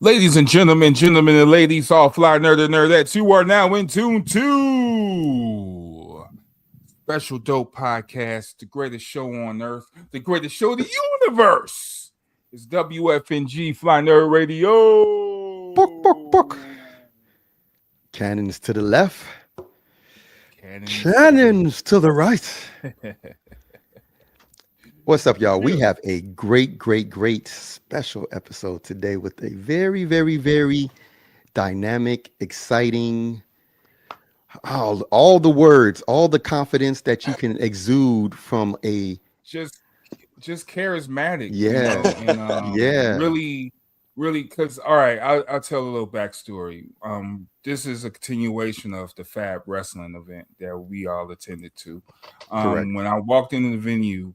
Ladies and gentlemen, gentlemen and ladies, all fly nerd and nerdettes, you are now in tune to Special Dope Podcast, the greatest show on earth, the greatest show in the universe. It's WFNG Fly Nerd Radio. Book, book, book. Cannons to the left. Cannons to the right. What's up, y'all? We have a great special episode today with a very dynamic, exciting, all the words, all the confidence that you can exude from a just charismatic. Yeah. You know, and, Yeah. Really, because all right, I'll tell a little backstory. This is a continuation of the FAB Wrestling event that we all attended to. Correct. When I walked into the venue,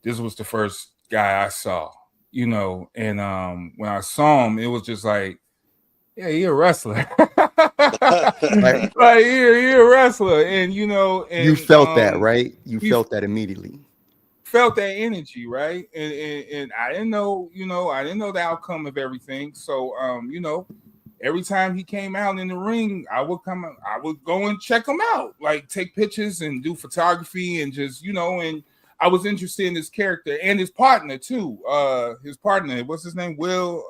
this was the first guy I saw, and when I saw him, it was just like, yeah, you're a wrestler. like you're a wrestler, and you felt that, right? You felt that immediately. Felt that energy, right? And I didn't know, I didn't know the outcome of everything. So every time he came out in the ring, I would go and check him out, like take pictures and do photography and just, and I was interested in his character and his partner too. His partner, what's his name? Will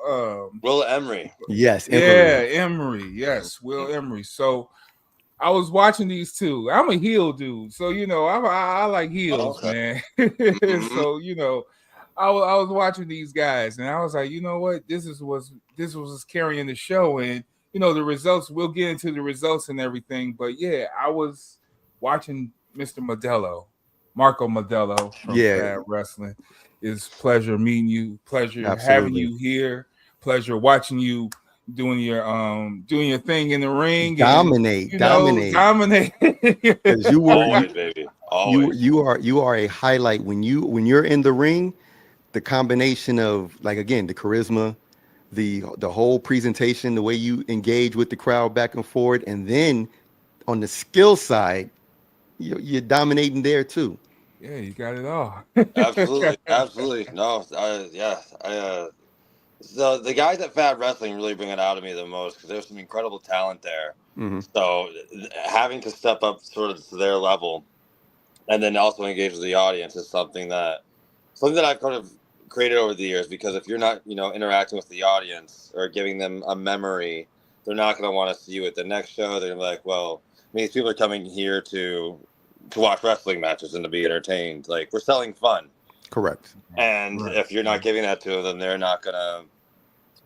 Emery. Yes, Emery. Yes, Will Emery. So I was watching these two. I'm a heel dude, so I like heels, man. So I was watching these guys, and I was like, you know what? This was carrying the show, and the results. We'll get into the results and everything, but yeah, I was watching Mr. Marco Modello from FAB Wrestling. It's pleasure meeting you, pleasure having you here, pleasure watching you doing your thing in the ring. Dominate. Because you were always, baby. Always. You are a highlight when you're in the ring. The combination of, like, again, the charisma, the whole presentation, the way you engage with the crowd back and forth, and then on the skill side, you're dominating there too. Yeah, you got it all. Absolutely. No, So the guys at FAB Wrestling really bring it out of me the most because there's some incredible talent there. Mm-hmm. So having to step up sort of to their level and then also engage with the audience is something that I've kind of created over the years, because if you're not, interacting with the audience or giving them a memory, they're not going to want to see you at the next show. They're going to be like, well, these people are coming here to watch wrestling matches and to be entertained. Like, we're selling fun. Correct. And if you're not giving that to them,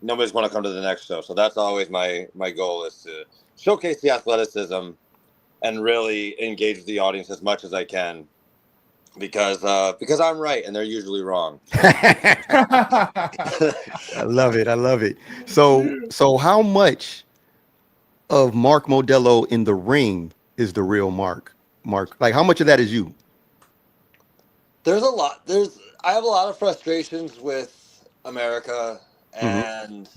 nobody's going to come to the next show. So that's always my goal, is to showcase the athleticism and really engage with the audience as much as I can, because I'm right and they're usually wrong. I love it. So how much of Mark Modello in the ring is the real Mark? Like, how much of that is you? There's a lot. I have a lot of frustrations with America, and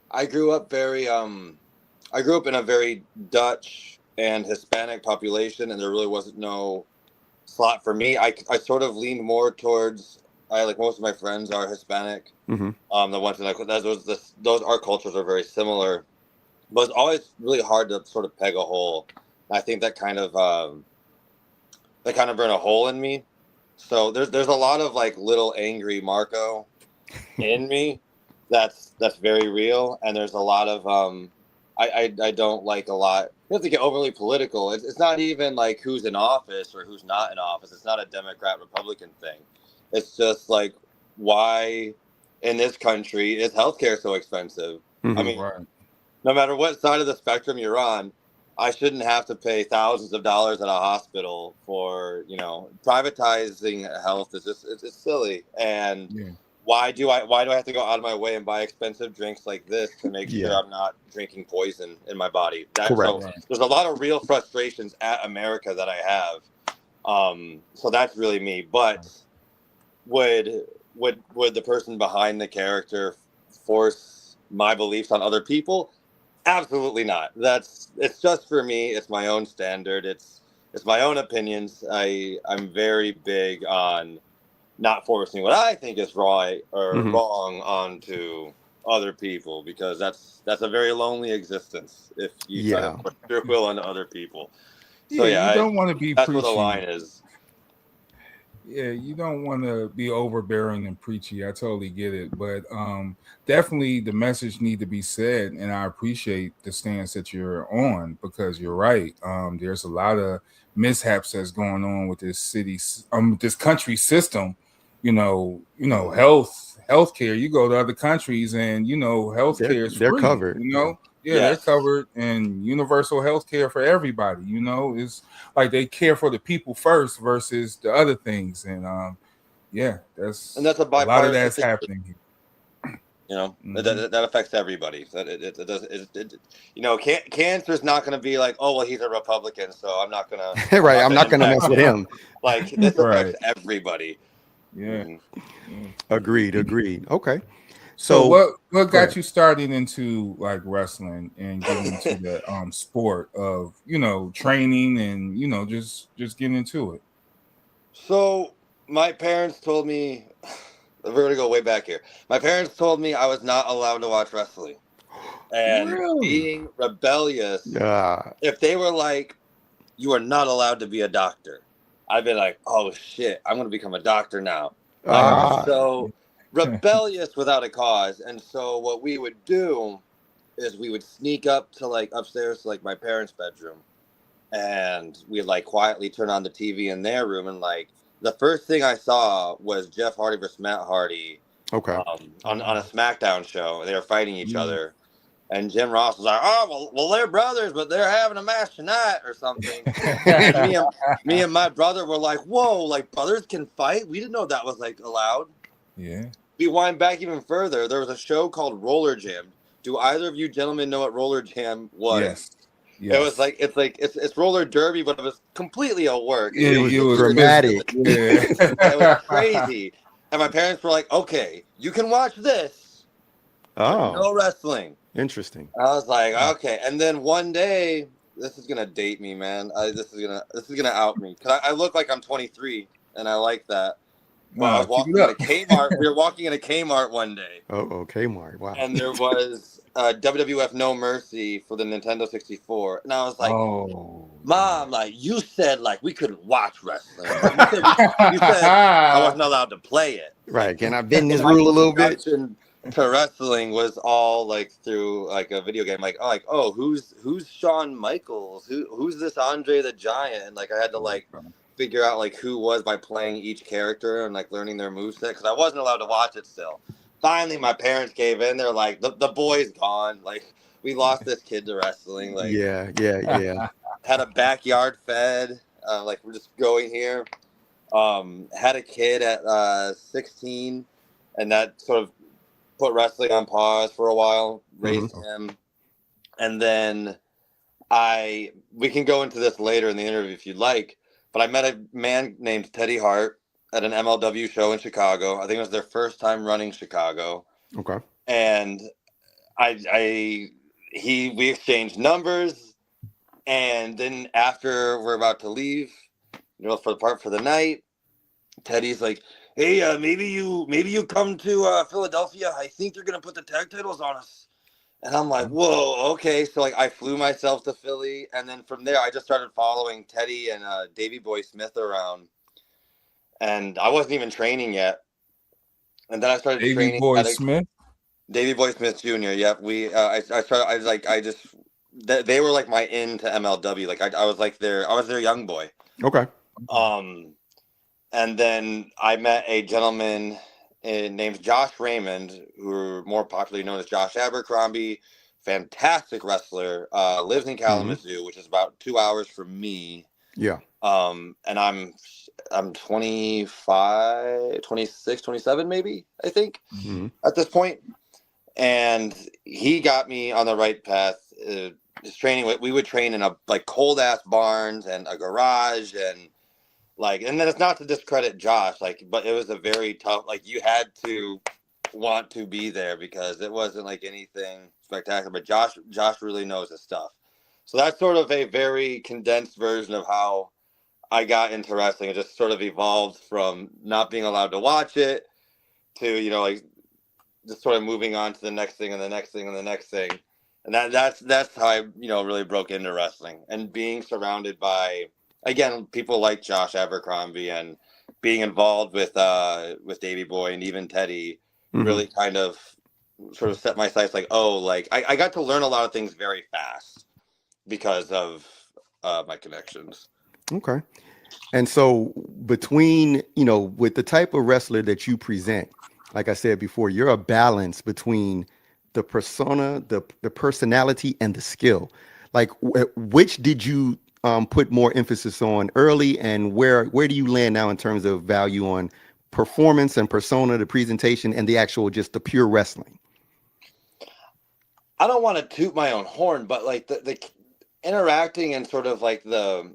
I grew up in a very Dutch and Hispanic population, and there really wasn't no slot for me. I sort of leaned more towards, like most of my friends are Hispanic. The ones that those our cultures are very similar, but it's always really hard to sort of peg a hole. I think that kind of burned a hole in me. So there's a lot of, like, little angry Marco in me that's very real, and there's a lot of I don't like a lot. You have to get overly political. It's not even like who's in office or who's not in office. It's not a Democrat Republican thing. It's just like, why in this country is healthcare so expensive? I mean, no matter what side of the spectrum you're on, I shouldn't have to pay thousands of dollars at a hospital for, privatizing health is just, it's silly. And why do I have to go out of my way and buy expensive drinks like this to make sure I'm not drinking poison in my body? Correct. So there's a lot of real frustrations at America that I have. So that's really me. But would the person behind the character force my beliefs on other people? Absolutely not. It's just for me. It's my own standard. It's my own opinions. I'm very big on not forcing what I think is right or wrong onto other people, because that's a very lonely existence if you try to put your will onto other people. So you don't want to be that's preachy. where the line is. Yeah, you don't want to be overbearing and preachy. I totally get it, but definitely the message need to be said, and I appreciate the stance that you're on, because you're right. There's a lot of mishaps that's going on with this this country system. Healthcare. You go to other countries, and healthcare is they're free. Covered. They're covered, and universal health care for everybody. It's like they care for the people first versus the other things. And that's a lot of that's happening here. That affects everybody. That it does. Cancer is not going to be like, oh well, he's a Republican, so I'm not going to. Right, I'm not going to mess with him. Like, this affects everybody. Yeah. Agreed. Okay. So what got you started into like wrestling and getting into the sport of training and just getting into it? So my parents told me, we're gonna go way back here. My parents told me I was not allowed to watch wrestling, and being rebellious. If they were like, "You are not allowed to be a doctor," I'd be like, "Oh shit, I'm gonna become a doctor now." I'm so rebellious without a cause. And so what we would do is we would sneak up to like upstairs to like my parents' bedroom, and we'd like quietly turn on the TV in their room, and like the first thing I saw was Jeff Hardy versus Matt Hardy on a SmackDown show. They were fighting each other, and Jim Ross was like, "Oh well they're brothers, but they're having a match tonight or something." And me and my brother were like, "Whoa, like brothers can fight? We didn't know that was like allowed." Yeah. We wind back even further. There was a show called Roller Jam. Do either of you gentlemen know what Roller Jam was? Yes. It was like it's roller derby, but it was completely a work. It was dramatic. It was crazy. And my parents were like, "Okay, you can watch this. No wrestling." Interesting. I was like, "Okay." And then one day, this is gonna date me, man. This is gonna out me, because I look like I'm 23, and I like that. But I was walking in a Kmart. We were walking in a Kmart one day. Oh, Kmart! Wow. And there was WWF No Mercy for the Nintendo 64, and I was like, "Mom, like you said, like we couldn't watch wrestling. Like, you said I wasn't allowed to play it. Right? Can I bend this rule a little bit?" To wrestling was all like through like a video game, who's Shawn Michaels, who's this Andre the Giant, and like I had to like figure out like who was by playing each character and like learning their moveset, because I wasn't allowed to watch it still. Finally, my parents gave in. They're like, the boy's gone. Like, we lost this kid to wrestling. Like, yeah. Had a backyard fed. Like, we're just going here. Had a kid at 16, and that sort of put wrestling on pause for a while. Raised him, and then we can go into this later in the interview if you'd like. But I met a man named Teddy Hart at an MLW show in Chicago. I think it was their first time running Chicago. Okay. And we exchanged numbers, and then after we're about to leave, for the night, Teddy's like, "Hey, maybe you come to Philadelphia. I think they're gonna put the tag titles on us." And I'm like, "Whoa, okay." So like I flew myself to Philly, and then from there I just started following Teddy and Davey Boy Smith around. And I wasn't even training yet. And then I started training. Davey Boy Smith Jr. Yep. They were like my in to MLW. Like I was their young boy. Okay. And then I met a gentleman named Josh Raymond, who more popularly known as Josh Abercrombie. Fantastic wrestler. Lives in Kalamazoo, which is about 2 hours from me. Yeah. And I'm 25, 26, 27 maybe, I think, at this point. And he got me on the right path. His training, we would train in a like cold ass barns and a garage, and then it's not to discredit Josh, but it was a very tough, you had to want to be there, because it wasn't like anything spectacular, but Josh really knows his stuff. So that's sort of a very condensed version of how I got into wrestling. It just sort of evolved from not being allowed to watch it to, just sort of moving on to the next thing and the next thing and the next thing. And that's how I, really broke into wrestling, and being surrounded by, again, people like Josh Abercrombie, and being involved with Davey Boy and even Teddy really kind of sort of set my sights like, I got to learn a lot of things very fast because of my connections. Okay. And so between, with the type of wrestler that you present, like I said before, you're a balance between the persona, the personality, and the skill. Like, which did you put more emphasis on early, and where do you land now in terms of value on performance and persona, the presentation, and the actual, just the pure wrestling? I don't want to toot my own horn, but like the interacting and sort of like the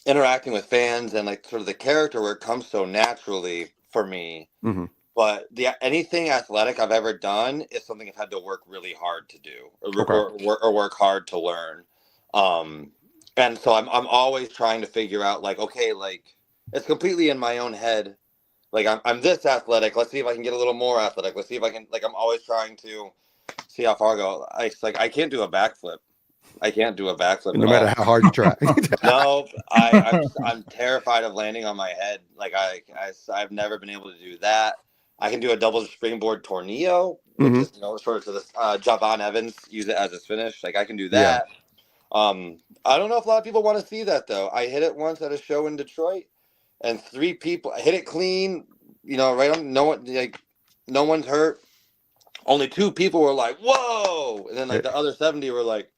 interacting with fans and like sort of the character work comes so naturally for me. Mm-hmm. But anything athletic I've ever done is something I've had to work really hard to do, or work hard to learn. And so I'm always trying to figure out, like, okay, like, it's completely in my own head. Like, I'm this athletic. Let's see if I can get a little more athletic. Let's see if I can, like, I'm always trying to see how far I go. I can't do a backflip. I can't do a backflip. No matter how hard you try. No, I'm terrified of landing on my head. Like, I've never been able to do that. I can do a double springboard tornillo, which is, sort of to this Javon Evans, use it as his finish. Like, I can do that. Yeah. I don't know if a lot of people want to see that, though. I hit it once at a show in Detroit, and 3 people hit it clean, right on. No one's hurt. Only 2 people were like, "Whoa!" And then like the other 70 were like,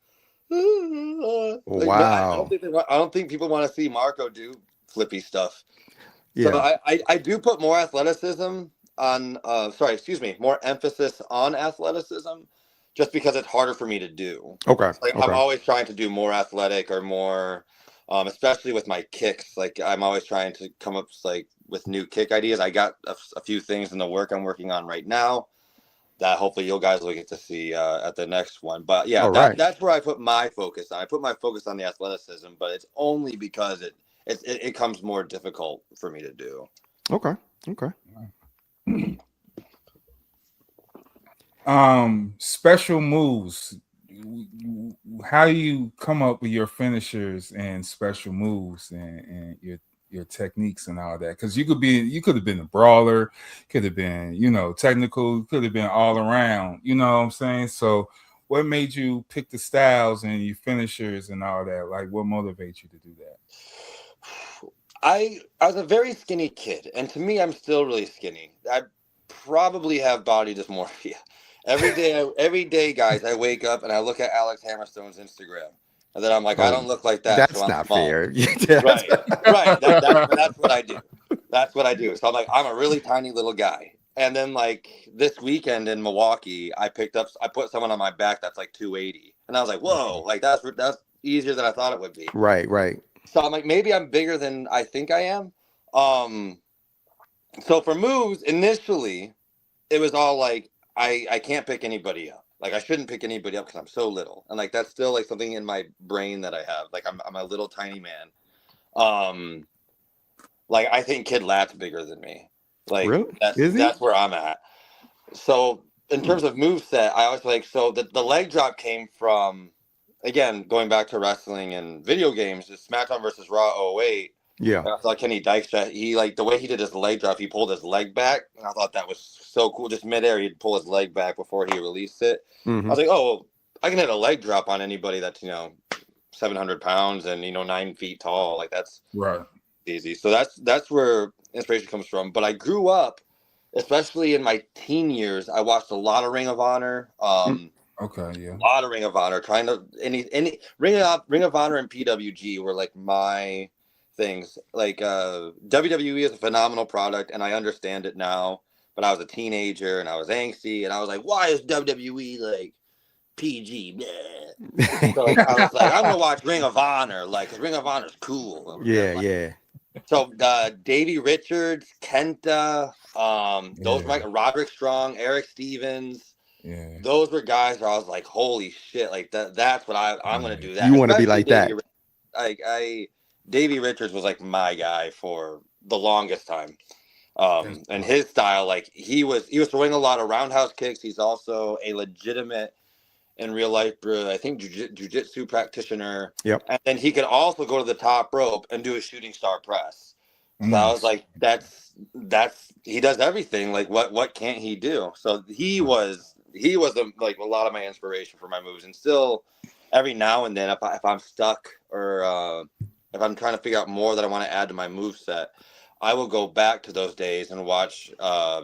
wow. I don't think people want to see Marco do flippy stuff. Yeah. So I do put more athleticism on, more emphasis on athleticism, just because it's harder for me to do. Okay. I'm always trying to do more athletic or more, especially with my kicks. Like, I'm always trying to come up with new kick ideas. I got a few things in the work I'm working on right now that hopefully you guys will get to see at the next one. But yeah, that's where I put my focus on. I put my focus on the athleticism, but it's only because it comes more difficult for me to do. Okay. Special moves. How do you come up with your finishers and special moves and your techniques and all that? Because you could have been a brawler, could have been, technical, could have been all around, you know what I'm saying? So what made you pick the styles and your finishers and all that? Like, what motivates you to do that? I was a very skinny kid, and to me, I'm still really skinny. I probably have body dysmorphia. Every day, guys, I wake up and I look at Alex Hammerstone's Instagram, and then I'm like, I don't look like that. That's so not small. Fair. Right. That's what I do. That's what I do. So I'm like, I'm a really tiny little guy. And then like this weekend in Milwaukee, I put someone on my back that's like 280, and I was like, whoa, like that's easier than I thought it would be. Right. So I'm like, maybe I'm bigger than I think I am. So for moves, initially, it was all like, I can't pick anybody up. Like, I shouldn't pick anybody up because I'm so little. And like, that's still like something in my brain that I have. Like, I'm a little tiny man. Like, I think Kid Lat's bigger than me. Like, really? That's where I'm at. So in terms of moveset, I always like, so the leg drop came from, again, going back to wrestling and video games, is SmackDown versus Raw 08. Yeah. And I thought Kenny Dykstra, he like the way he did his leg drop, he pulled his leg back, and I thought that was so cool. Just midair, he'd pull his leg back before he released it. Mm-hmm. I was like, oh, well, I can hit a leg drop on anybody that's 700 pounds and 9 feet tall. Like, that's right. Easy. So that's where inspiration comes from. But I grew up, especially in my teen years, I watched a lot of Ring of Honor. Okay, yeah. A lot of Ring of Honor. Trying to any Ring of Honor and PWG were like my things. Like WWE is a phenomenal product, and I understand it now. But I was a teenager and I was angsty, and I was like, why is WWE like PG? So I was like, I'm gonna watch Ring of Honor, like, 'cause Ring of Honor's cool. Yeah. So Davey Richards, Kenta, those Roderick Strong, Eric Stevens. Yeah. Those were guys where I was like, holy shit, like that's what I'm gonna do that. You want to be like Davey, that. Davey Richards was like my guy for the longest time. And his style, like he was throwing a lot of roundhouse kicks. He's also a legitimate in real life, I think jiu-jitsu practitioner. Yep. And then he could also go to the top rope and do a shooting star press. So I was like, that's he does everything. Like what can't he do? So he was like a lot of my inspiration for my moves. And still every now and then if I'm stuck or if I'm trying to figure out more that I want to add to my move set, I will go back to those days and watch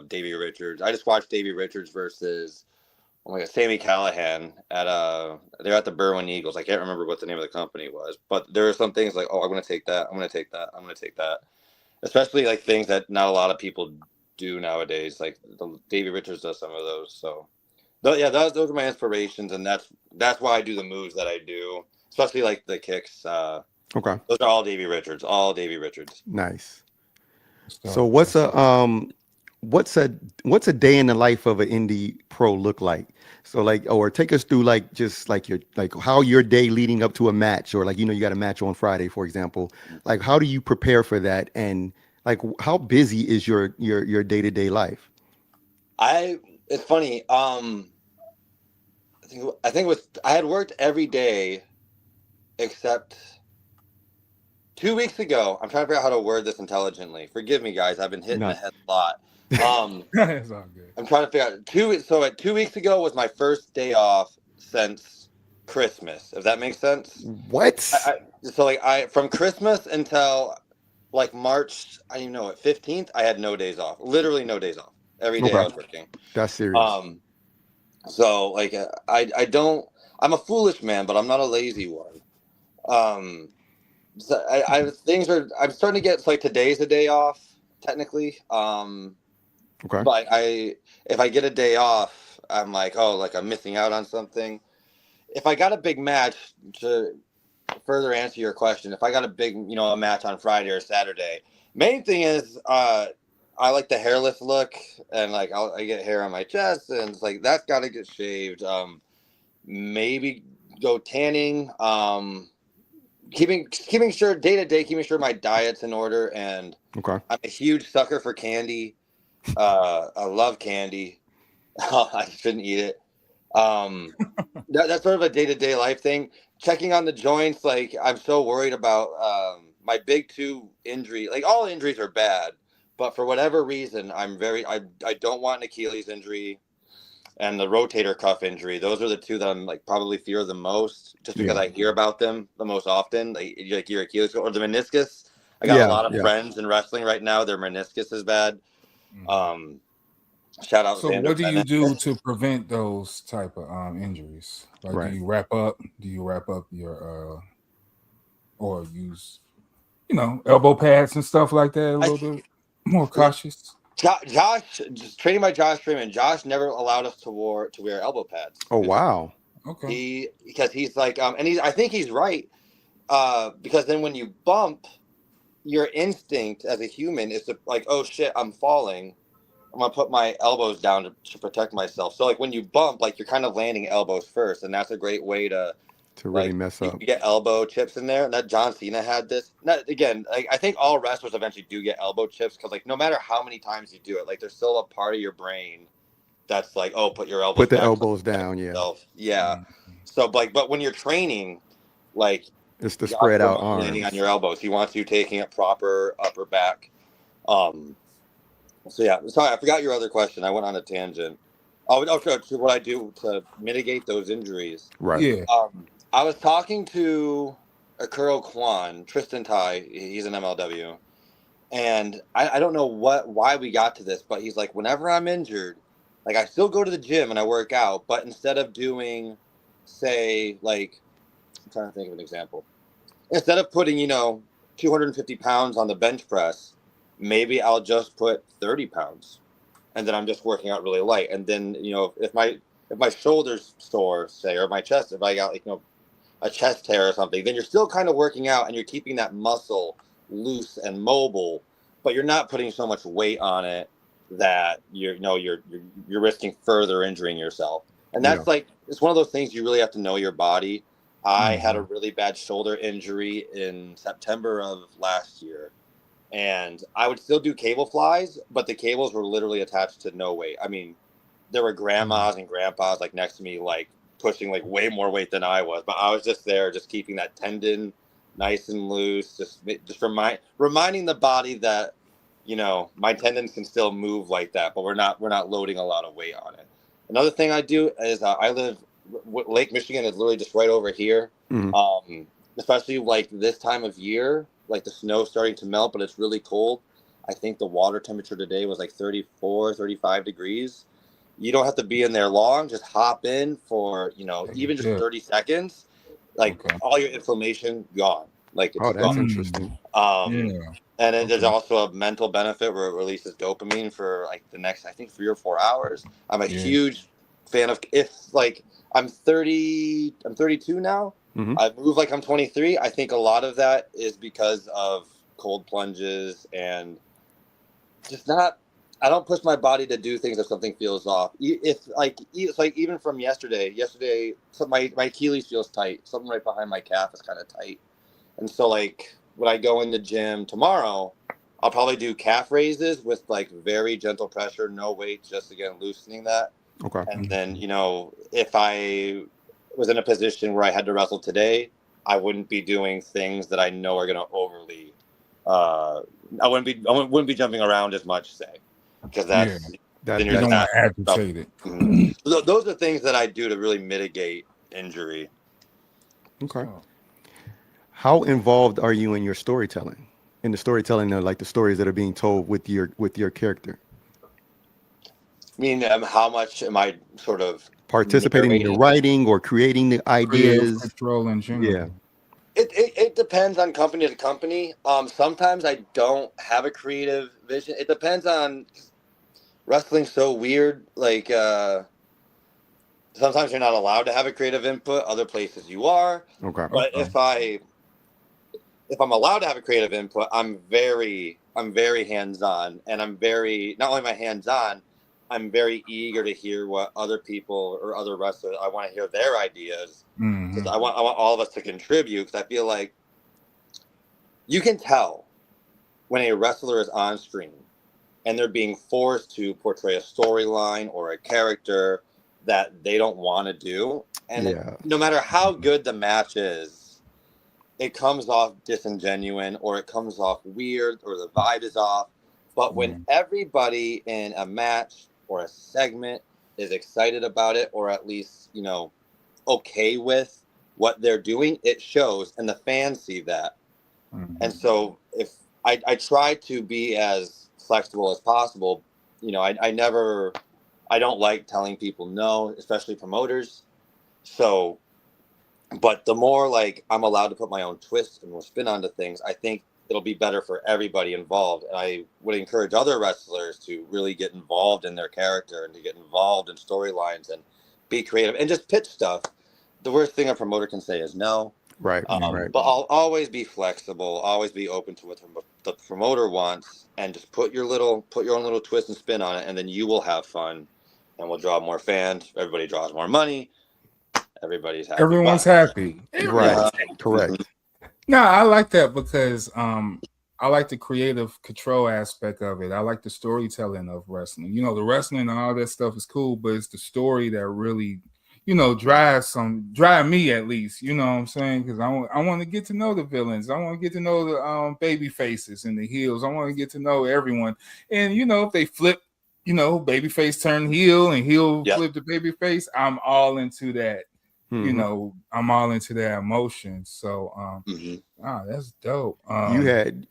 Davey Richards. I just watched Davey Richards versus Sammy Callahan at they're at the Berwyn Eagles. I can't remember what the name of the company was, but there are some things like, I'm gonna take that, I'm gonna take that, I'm gonna take that. Especially like things that not a lot of people do nowadays. Like Davey Richards does some of those. So those are my inspirations, and that's why I do the moves that I do. Especially like the kicks. Okay. Those are all Davey Richards. All Davey Richards. Nice. So what's a day in the life of an indie pro look like? So like, or take us through like just like your how your day leading up to a match, or like you got a match on Friday, for example. Like how do you prepare for that, and like how busy is your day-to-day life? It's funny. I think it was I had worked every day except 2 weeks ago. I'm trying to figure out how to word this intelligently. Forgive me, guys. I've been hitting the head a lot. It's all good. I'm trying to figure out 2 weeks. So 2 weeks ago was my first day off since Christmas. If that makes sense. What? From Christmas until like March, I don't even know, 15th, I had no days off. Literally no days off. Every day I was working. That's serious. So like I don't. I'm a foolish man, but I'm not a lazy one. So I'm starting to get like today's a day off technically. Okay. But if I get a day off, I'm like, I'm missing out on something. If I got a big match, to further answer your question, if I got a big, a match on Friday or Saturday, main thing is I like the hairless look, and like I get hair on my chest, and it's like that's got to get shaved. Maybe go tanning. Keeping sure day to day, keeping sure my diet's in order, and okay. I'm a huge sucker for candy. I love candy. I shouldn't eat it. That's sort of a day-to-day life thing. Checking on the joints, like I'm so worried about my big two injury. Like all injuries are bad, but for whatever reason, I don't want an Achilles injury and the rotator cuff injury. Those are the two that I'm like probably fear the most, just because I hear about them the most often. Like your Achilles or the meniscus. I got a lot of friends in wrestling right now. Their meniscus is bad. Shout out. So what do you do to prevent those type of injuries? Like, do you wrap up? Do you wrap up your or use elbow pads and stuff like that? A little bit more cautious. Josh, just training by Josh Freeman. Josh never allowed us to wear elbow pads. Oh wow. Okay. Because he's like I think he's right. Because then when you bump, your instinct as a human is to like, oh shit, I'm falling. I'm gonna put my elbows down to protect myself. So like when you bump, like you're kind of landing elbows first, and that's a great way to really mess up. You get elbow chips in there. And that John Cena had this. Again, like I think all wrestlers eventually do get elbow chips because like no matter how many times you do it, like there's still a part of your brain that's like, oh, put your elbows. Put the elbows down. Yeah. So but when you're training, like it's the spread out arms landing on your elbows. He wants you taking it proper upper back. So yeah, sorry, I forgot your other question. I went on a tangent. What I do to mitigate those injuries. Right. Yeah. I was talking to Akuro Kwan, Tristan Tai. He's an MLW, and I don't know why we got to this, but he's like, whenever I'm injured, like I still go to the gym and I work out, but instead of doing, say, like, I'm trying to think of an example. Instead of putting 250 pounds on the bench press, maybe I'll just put 30 pounds, and then I'm just working out really light. And then if my shoulders sore, say, or my chest, if I got like a chest tear or something, then you're still kind of working out and you're keeping that muscle loose and mobile, but you're not putting so much weight on it that you're risking further injuring yourself. And that's like, it's one of those things you really have to know your body. I had a really bad shoulder injury in September of last year. and I would still do cable flies, but the cables were literally attached to no weight. I mean, there were grandmas and grandpas like next to me, like pushing like way more weight than I was, but I was just there, just keeping that tendon nice and loose, just reminding the body that, you know, my tendons can still move like that, but we're not loading a lot of weight on it. Another thing I do is I live Lake Michigan is literally just right over here. Especially like this time of year, like the snow's starting to melt, but it's really cold. I think the water temperature today was like 34, 35 degrees. You don't have to be in there long. Just hop in for, you know, even just 30 seconds. Like all your inflammation gone. Like it's that's interesting. And then there's also a mental benefit where it releases dopamine for like the next, I think, 3 or 4 hours. I'm a huge fan of, if like I'm 32 now. I move like I'm 23. I think a lot of that is because of cold plunges and just not. I don't push my body to do things if something feels off. It's like even from yesterday. So my Achilles feels tight. Something right behind my calf is kind of tight, and so like when I go in the gym tomorrow, I'll probably do calf raises with like very gentle pressure, no weight, just again loosening that. Okay. And then, you know, if I was in a position where I had to wrestle today, I wouldn't be doing things that I know are going to overly. I wouldn't be jumping around as much, say, because that's then you're not agitated. So those are things that I do to really mitigate injury. Okay. How involved are you in your storytelling? In the storytelling of like the stories that are being told with your character? I mean, how much am I sort of participating in the writing or creating the ideas? Control in general. Yeah. It depends on company to company. Sometimes I don't have a creative vision. It depends on wrestling's so weird. Like sometimes you're not allowed to have a creative input. Other places you are. Okay. But if I'm allowed to have a creative input, I'm very hands-on, and I'm very, not only am I hands-on, I'm very eager to hear what other people or other wrestlers, I want to hear their ideas. Because I want all of us to contribute, because I feel like you can tell when a wrestler is on screen and they're being forced to portray a storyline or a character that they don't want to do. And no matter how good the match is, it comes off disingenuous, or it comes off weird, or the vibe is off. But when everybody in a match or a segment is excited about it, or at least, you know, okay with what they're doing, it shows, and the fans see that. And so if I try to be as flexible as possible, you know, I don't like telling people no, especially promoters. So, but the more like I'm allowed to put my own twist and spin onto things, I think it'll be better for everybody involved. And I would encourage other wrestlers to really get involved in their character and to get involved in storylines and be creative and just pitch stuff. The worst thing a promoter can say is no. Right. But I'll always be flexible, always be open to what the promoter wants, and just put your own little twist and spin on it, and then you will have fun, and we'll draw more fans. Everybody draws more money. Everybody's happy. Everyone's happy. Right. Correct. No, I like that because I like the creative control aspect of it. I like the storytelling of wrestling. You know, the wrestling and all that stuff is cool, but it's the story that really, you know, drive me at least. You know what I'm saying? Because I want to get to know the villains. I want to get to know the baby faces and the heels. I want to get to know everyone. And you know, if they flip, you know, babyface turn heel and heel flip the babyface, I'm all into that. You know, I'm all into that emotion. So, that's dope.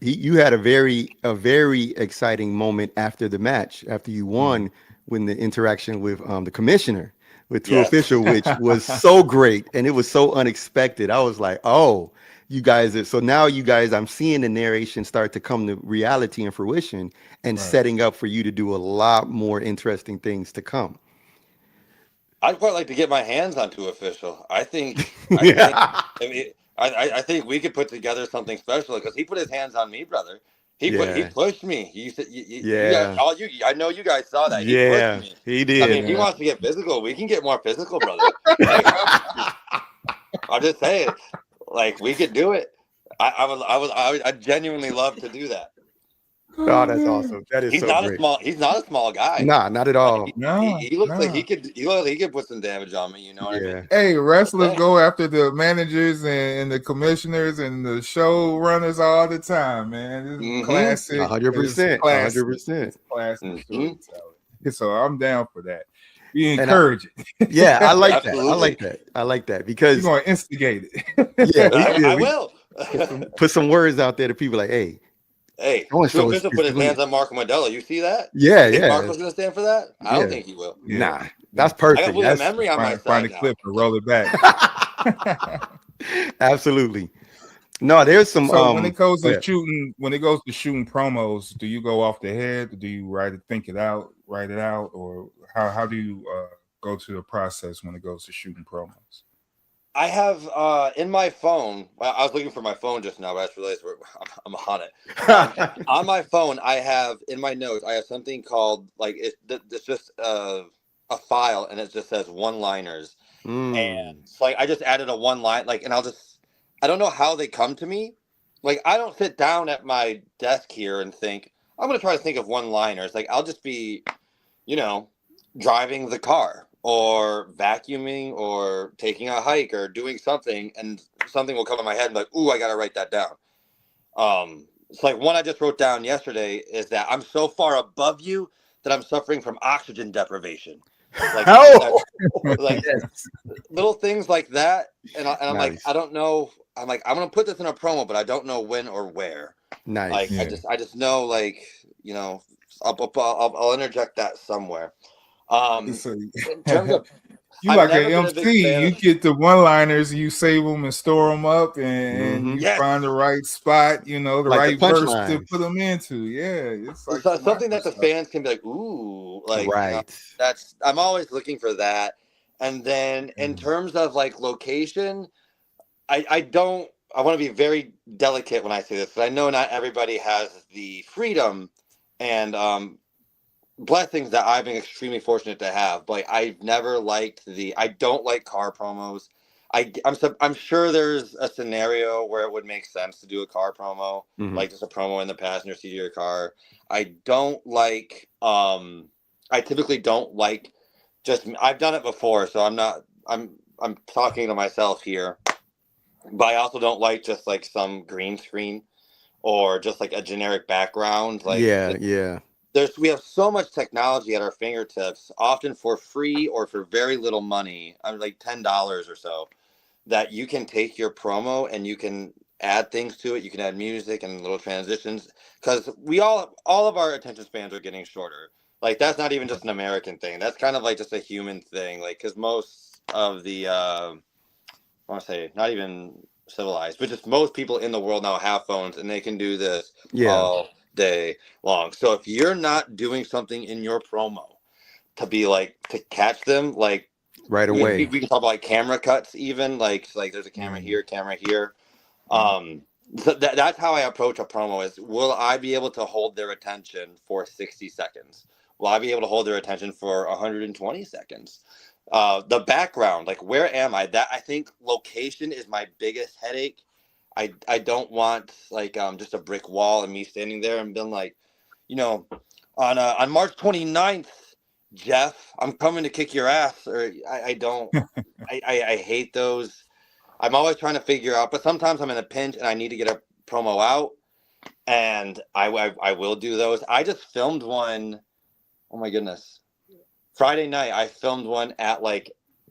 You had a very exciting moment after the match, after you won, when the interaction with the commissioner, with True Official, which was so great, and it was so unexpected. I was like, oh, you guys are, so now you guys, I'm seeing the narration start to come to reality and fruition, and setting up for you to do a lot more interesting things to come. I'd quite like to get my hands on True Official. I think we could put together something special, because he put his hands on me, brother. He pushed me. I know you guys saw that. He pushed me. He did. I mean, if he wants to get physical, we can get more physical, brother. I'm just saying, like, we could do it. I genuinely love to do that. Oh, that's awesome. That is He's so not great. he's not a small guy. Nah, not at all. He looks like he could put some damage on me. You know what I mean? Hey, wrestlers go after the managers and the commissioners and the show runners all the time, man. This is classic. 100%. 100%. Classic storytelling. So I'm down for that. We encourage it. Yeah, I like that. I like that because you're going to instigate it. I will. Put some words out there to people like, hey, Drew Bishop put his hands on Marco Modello. You see that? Yeah, you think Marco's going to stand for that? I don't think he will. Nah, that's perfect. I got memory on my side. Find a clip and roll it back. Absolutely. No, there's some. So when it goes to shooting promos, do you go off the head? Do you write it out, or how do you go to the process when it goes to shooting promos? I have in my phone. I was looking for my phone just now, but I just realized I'm on it. On my phone, I have in my notes. I have something called it's just a file, and it just says one-liners. And so, I just added a one-line, and I don't know how they come to me. I don't sit down at my desk here and think I'm going to try to think of one-liners. I'll just be, driving the car, or vacuuming, or taking a hike, or doing something, and something will come in my head and be like, ooh, I got to write that down. It's one I just wrote down yesterday is that I'm so far above you that I'm suffering from oxygen deprivation. Little things like that. And I'm nice. I don't know. I'm I'm going to put this in a promo, but I don't know when or where. Nice. I just know, I'll interject that somewhere. In terms of, you like an MC, you get the one-liners, you save them and store them up, and you find the right spot, the right verse to put them into. Yeah, it's something that the fans can be like, ooh, right. I'm always looking for that. And then in terms of location, I want to be very delicate when I say this, but I know not everybody has the freedom and blessings that I've been extremely fortunate to have. But I've never liked I don't like car promos. I'm sure there's a scenario where it would make sense to do a car promo, just a promo in the passenger seat of your car. I don't like. I typically don't like. I've done it before, so I'm talking to myself here. But I also don't like just some green screen or just a generic background. We have so much technology at our fingertips, often for free or for very little money. I'm $10 or so, that you can take your promo and you can add things to it. You can add music and little transitions, because all of our attention spans are getting shorter. That's not even just an American thing. That's kind of just a human thing. Because most of the, I want to say not even civilized, but just most people in the world now have phones, and they can do this all day long. So if you're not doing something in your promo to be to catch them right away, we can talk about camera cuts, even there's a camera here. So that's how I approach a promo is, will I be able to hold their attention for 60 seconds? Will I be able to hold their attention for 120 seconds? The background, where am I? That I think location is my biggest headache. I don't want just a brick wall and me standing there and being on March 29th, Jeff, I'm coming to kick your ass. Or I don't. I hate those. I'm always trying to figure out, but sometimes I'm in a pinch and I need to get a promo out, and I will do those. I just filmed one. Oh my goodness. Friday night, I filmed one at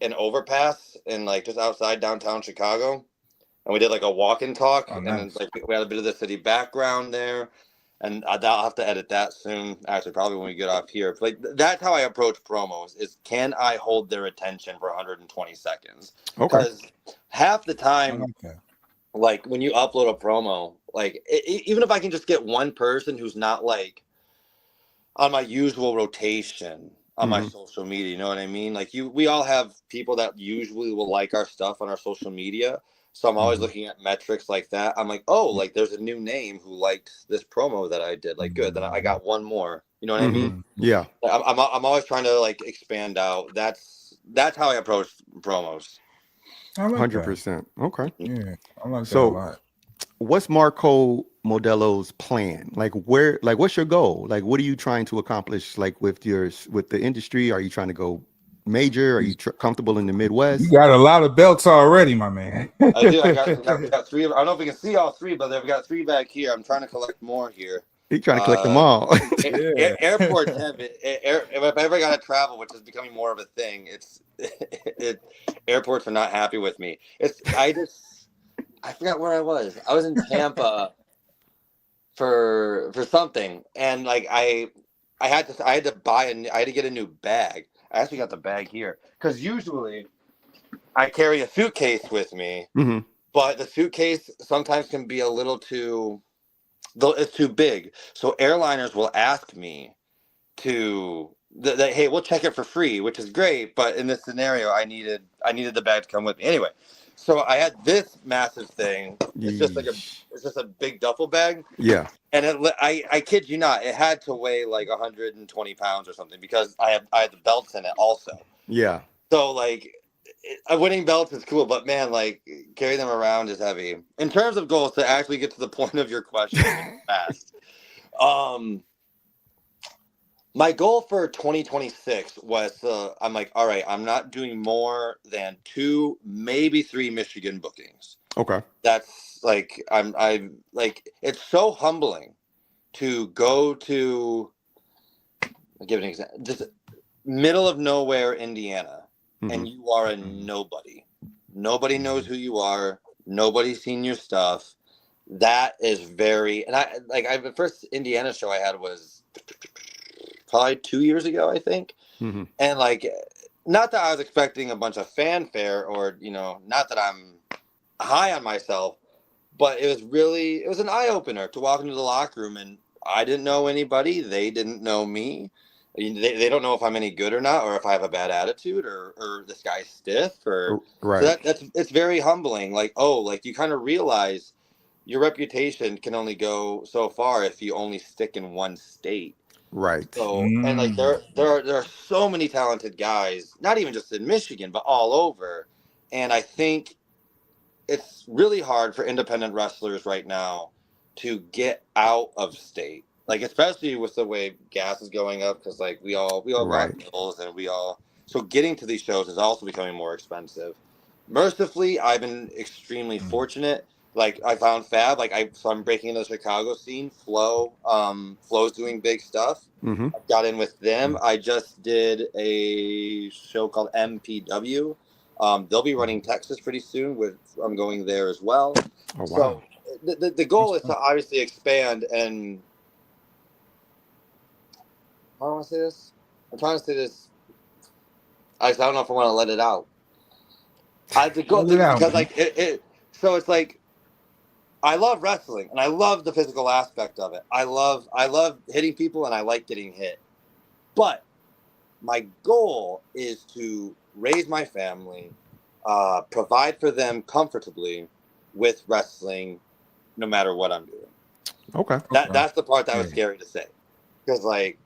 an overpass in just outside downtown Chicago. And we did a walk and talk. Oh, nice. And then we had a bit of the city background there. And I'll have to edit that soon. Actually, probably when we get off here. But that's how I approach promos is, can I hold their attention for 120 seconds? Okay. Because half the time, when you upload a promo, even if I can just get one person who's not on my usual rotation on my social media, you know what I mean? We all have people that usually will like our stuff on our social media. So I'm always looking at metrics like that. I'm there's a new name who liked this promo that I did. Good. Then I got one more. You know what I mean? Yeah. I'm always trying to expand out. That's how I approach promos. 100%. Okay. Yeah, I like that a lot. what's Marco Modello's plan? Like what's your goal? Like, what are you trying to accomplish? Like with the industry? Are you trying to go major? Are you comfortable in the Midwest? You got a lot of belts already, my man. I do. We got three. I don't know if we can see all three, but we've got three back here. I'm trying to collect more here. You're trying to collect them all. Airports have it. If I ever got to travel, which is becoming more of a thing, airports are not happy with me. I forgot where I was. I was in Tampa for something, and like I had to get a new bag. I actually got the bag here because usually I carry a suitcase with me, but the suitcase sometimes can be a little too. It's too big. So airliners will ask me hey, we'll check it for free, which is great. But in this scenario, I needed the bag to come with me anyway. So I had this massive thing. It's just a big duffel bag. Yeah. And I kid you not, it had to weigh like 120 pounds or something because I had the belts in it also. Yeah. So like. Winning belts is cool, but man, like carrying them around is heavy. In terms of goals, to actually get to the point of your question fast, my goal for 2026 was I'm like, all right, I'm not doing more than 2, maybe 3 Michigan bookings. Okay. That's like I like it's so humbling to go to. I'll give an example, just middle of nowhere, Indiana. And you are a nobody. Nobody knows who you are. Nobody's seen your stuff. That is very. And the first Indiana show I had was probably 2 years ago, I think. And like, not that I was expecting a bunch of fanfare or not that I'm high on myself, but it was an eye opener to walk into the locker room and I didn't know anybody. They didn't know me. They don't know if I'm any good or not, or if I have a bad attitude, or this guy's stiff, or right. So it's very humbling. Like you kind of realize your reputation can only go so far if you only stick in one state. Right. So and like there are so many talented guys, not even just in Michigan, but all over. And I think it's really hard for independent wrestlers right now to get out of state. Like, especially with the way gas is going up, because like we all run bills and so getting to these shows is also becoming more expensive. Mercifully, I've been extremely fortunate. Like I found FAB, so I'm breaking into the Chicago scene. Flo's doing big stuff. I got in with them. I just did a show called MPW. They'll be running Texas pretty soon. I'm going there as well. Oh wow! So the goal is to obviously expand and. How do I want to say this? I'm trying to say this. I don't know if I want to let it out. I have to go because like it. So it's like, I love wrestling and I love the physical aspect of it. I love hitting people and I like getting hit. But my goal is to raise my family, provide for them comfortably with wrestling, no matter what I'm doing. Okay. That's the part that was scary to say, because like.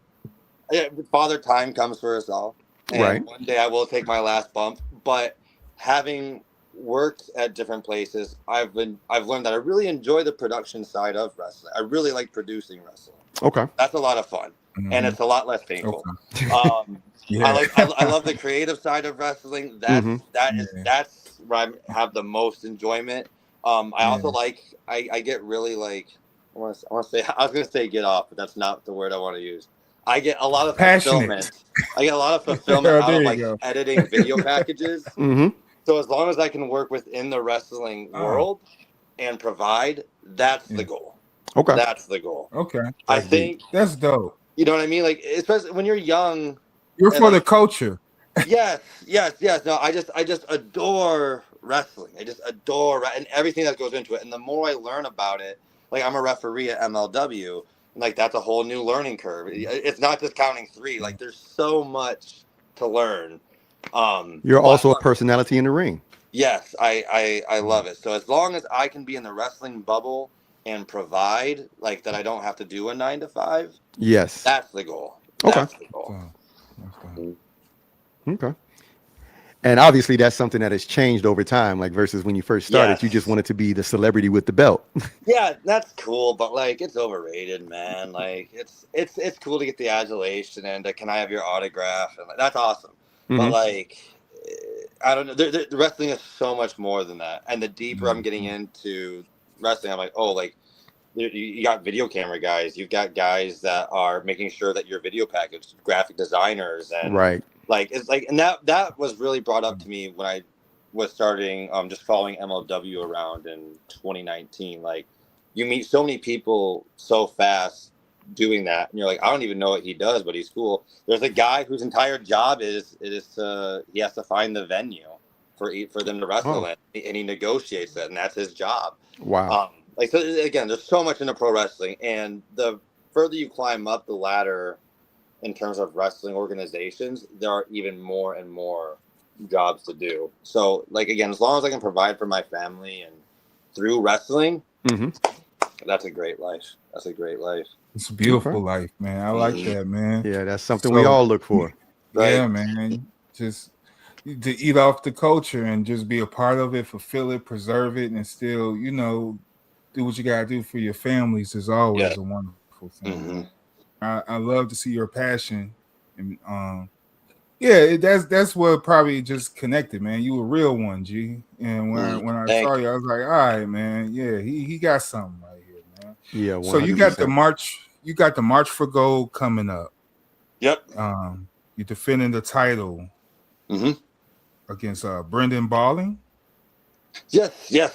Father time comes for us all, and one day I will take my last bump. But having worked at different places, I've learned that I really enjoy the production side of wrestling. I really like producing wrestling. Okay, that's a lot of fun, and it's a lot less painful. Okay. I love the creative side of wrestling. That's where I have the most enjoyment. I also I get really like I was gonna say get off, but that's not the word I want to use. I get a lot of fulfillment. I get a lot of fulfillment out of editing video packages. So as long as I can work within the wrestling world and provide, that's the goal. Okay. That's the goal. Okay. I think that's dope. You know what I mean? Like, especially when you're young. You're for the culture. Yes. No, I just adore wrestling. I just adore and everything that goes into it. And the more I learn about it, like I'm a referee at MLW. Like, that's a whole new learning curve. It's not just counting 3. Like, there's so much to learn. You're also a personality in the ring. Yes, I love it. So as long as I can be in the wrestling bubble and provide, like, that I don't have to do a 9 to 5. Yes. That's the goal. Okay. That's the goal. Okay. And obviously that's something that has changed over time, like versus when you first started, you just wanted to be the celebrity with the belt. Yeah, that's cool, but like it's overrated, man. Like it's cool to get the adulation and can I have your autograph? And like, that's awesome. But like I don't know, the wrestling is so much more than that. And the deeper I'm getting into wrestling, I'm like, oh, like you got video camera guys, you've got guys that are making sure that your video package, graphic designers, and Right. like it's like, and that was really brought up to me when I was starting just following MLW around in 2019. Like you meet so many people so fast doing that, and you're like, I don't even know what he does, but he's cool. There's a guy whose entire job is he has to find the venue for them to wrestle in, and he negotiates it, and that's his job. Wow. Like, so again, there's so much into pro wrestling, and the further you climb up the ladder in terms of wrestling organizations, there are even more and more jobs to do. So, like, again, as long as I can provide for my family and through wrestling, that's a great life. That's a great life. It's a beautiful life, man. I like that, man. Yeah, that's something we all look for. Yeah, right. Man. Just to eat off the culture and just be a part of it, fulfill it, preserve it, and still, you know, do what you gotta do for your families is always a wonderful thing. I love to see your passion, and that's what probably just connected, man. You a real one, G. And when I saw you, I was like, all right, man. Yeah, he got something right here, man. Yeah. 100%. So you got the march. You got the March for Gold coming up. Yep. You're defending the title against Brendan Balling. Yes. Yeah.